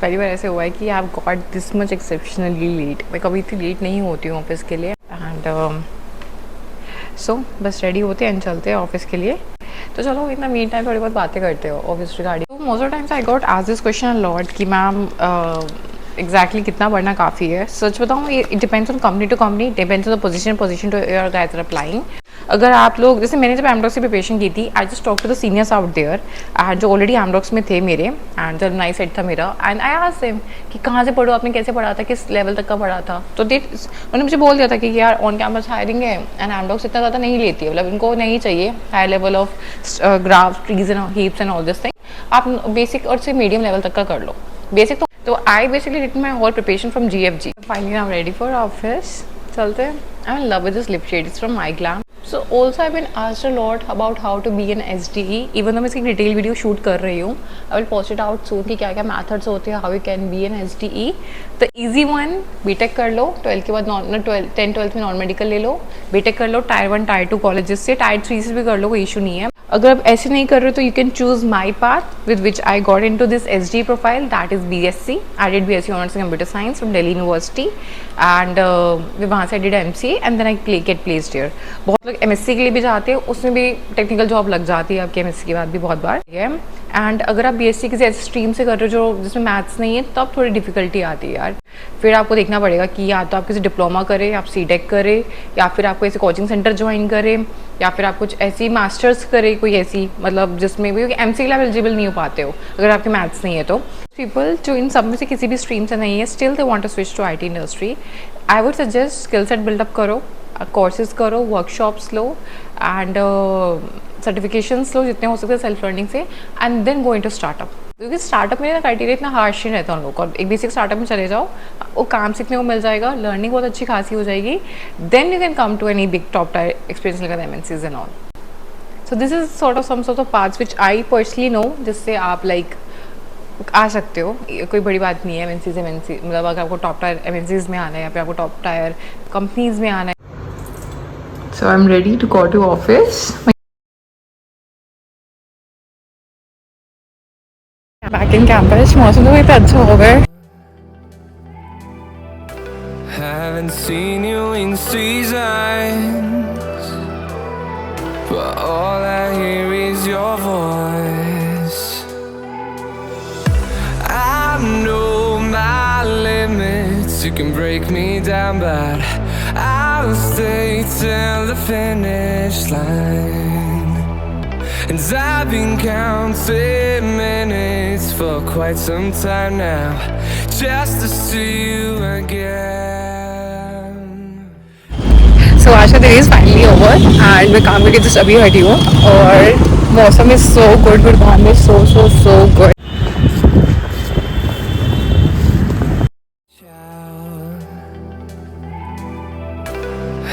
पहली बार ऐसे हुआ है कि I have got this much exceptionally late. मैं कभी इतनी लेट नहीं होती हूँ ऑफिस के लिए। एंड सो बस रेडी होते हैं एंड चलते हैं ऑफिस के लिए। तो चलो इतना मीन टाइम थोड़ी बहुत बातें करते हो ऑफिस रिगार्डिंग। तो most of times I got आज दिस क्वेश्चन लॉट कि मैम एग्जैक्टली कितना पढ़ना काफ़ी है। सच बताऊँ, it depends on company to company, depends on the position to your guys are applying. अगर आप लोग, जैसे मैंने जब एमडॉक्स की प्रिपरेशन की थी, I just talk to the seniors out there and जो ऑलरेडी एमडॉक्स में थे मेरे, एंड जब नाइस सेट था मेरा, एंड आई आस्क्ड देम कि कहाँ से पढ़ो, आपने कैसे पढ़ा था, किस लेवल तक का पढ़ा था। तो उन्होंने मुझे बोल दिया था कि यार ऑन कैंपस हायरिंग है एंड एमडॉक्स इतना ज़्यादा नहीं लेती है, मतलब इनको नहीं चाहिए high level of graph trees and heaps and all this thing. आप बेसिक और से मीडियम लेवल तक का कर लो। बेसिक तो I basically written my whole preparation from GFG। Finally I am ready for office, चलते हैं। I am in love with this lip shade, it's from my glam. So also I've been asked a lot about how to be an SDE, even though मैं इसकी detail video shoot कर रही हूँ। I will post it out soon कि क्या क्या methods होते हैं, how you can be an SDE। तो easy one, बीटेक कर लो, 12 के बाद 10-12 में नॉन मेडिकल ले लो, बीटेक कर लो टायर 1 टायर 2 कॉलेजेस से, टायर 3 से भी कर लो, कोई इशू नहीं है। अगर आप ऐसे नहीं कर रहे हो तो you can choose my path with which I got into this SDE profile, that is BSc। I did BSc honours in computer science from Delhi university and वहाँ से I did MCA and then I get placed here. बहुत लोग MSc के लिए भी जाते हैं, उसमें भी टेक्निकल जॉब लग जाती है आपके MSc के बाद भी बहुत बार है। एंड अगर आप BSc किसी ऐसे स्ट्रीम से कर रहे हो जो जिसमें मैथ्स नहीं है, तो अब थोड़ी डिफिकल्टी आती है यार। फिर आपको देखना पड़ेगा कि या तो आप किसी डिप्लोमा करें, आप CTech करें, या फिर आपको ऐसे कोचिंग सेंटर ज्वाइन करें, या फिर आप कुछ ऐसी मास्टर्स करें, कोई ऐसी मतलब जिसमें भी MCA के लिए आप एलिजिबल नहीं हो पाते हो अगर आपके मैथ्स नहीं है। तो पीपल जो इन सब में से किसी भी स्ट्रीम से नहीं है, still they want to switch to IT industry, I would suggest skill set buildup करो, कोर्सेज करो, वर्कशॉप्स लो एंड सर्टिफिकेशंस लो जितने हो सकते हैं सेल्फ लर्निंग से, and then go into startup. क्योंकि स्टार्टअप में ना क्राइटेरिया इतना हार्श नहीं रहता उन लोगों का। एक बेसिक स्टार्टअप में चले जाओ, वो काम सीखने को मिल जाएगा, लर्निंग बहुत अच्छी खासी हो जाएगी, then you can come to any big top tier experience like MNCs and all. So this is sort of some sort of paths which I personally know, जिससे आप लाइक आ सकते हो। कोई बड़ी बात नहीं है MNCs मतलब अगर आपको टॉप टायर MNCs में आना है या फिर आपको टॉप टायर कंपनीज में आना है। So I am ready to go to office. Back in campus, मौसम तो इतना अच्छा हो गया। Haven't seen you in seasons, but all I hear is your voice. I know my limits, you can break me down, but I'll stay till the finish line. And I've been counting minutes for quite some time now, just to see you again. So आज का दिन is finally over and मैं काम करके just अभी हटी हूँ और मौसम इज सो गुड, गुड़गांव में so so so good.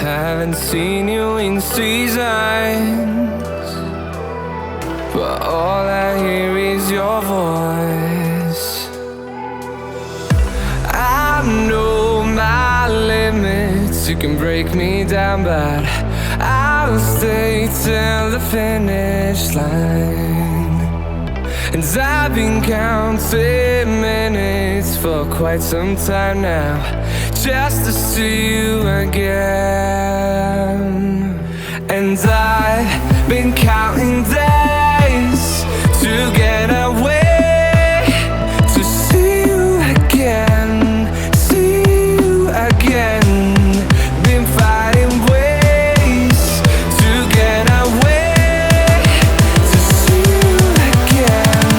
Haven't seen you in seasons, but all I hear is your voice. I know my limits, you can break me down, but I'll stay till the finish line. And I've been counting minutes for quite some time now, just to see you again. And I've been counting days to get away, to see you again, see you again. Been finding ways to get away, to see you again,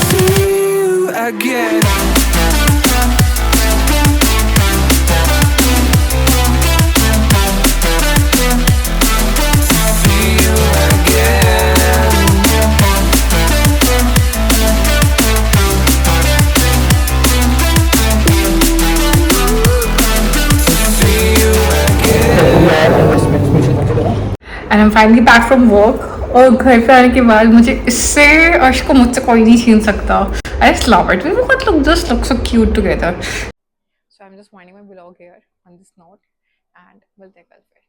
see you again. And I am finally back from work और घर पे आने के बाद मुझे इससे अर्श को मुझसे कोई नहीं छीन सकता। I just love it, we both look so cute together. So I am just winding my vlog here on this note and मिलते हैं कल।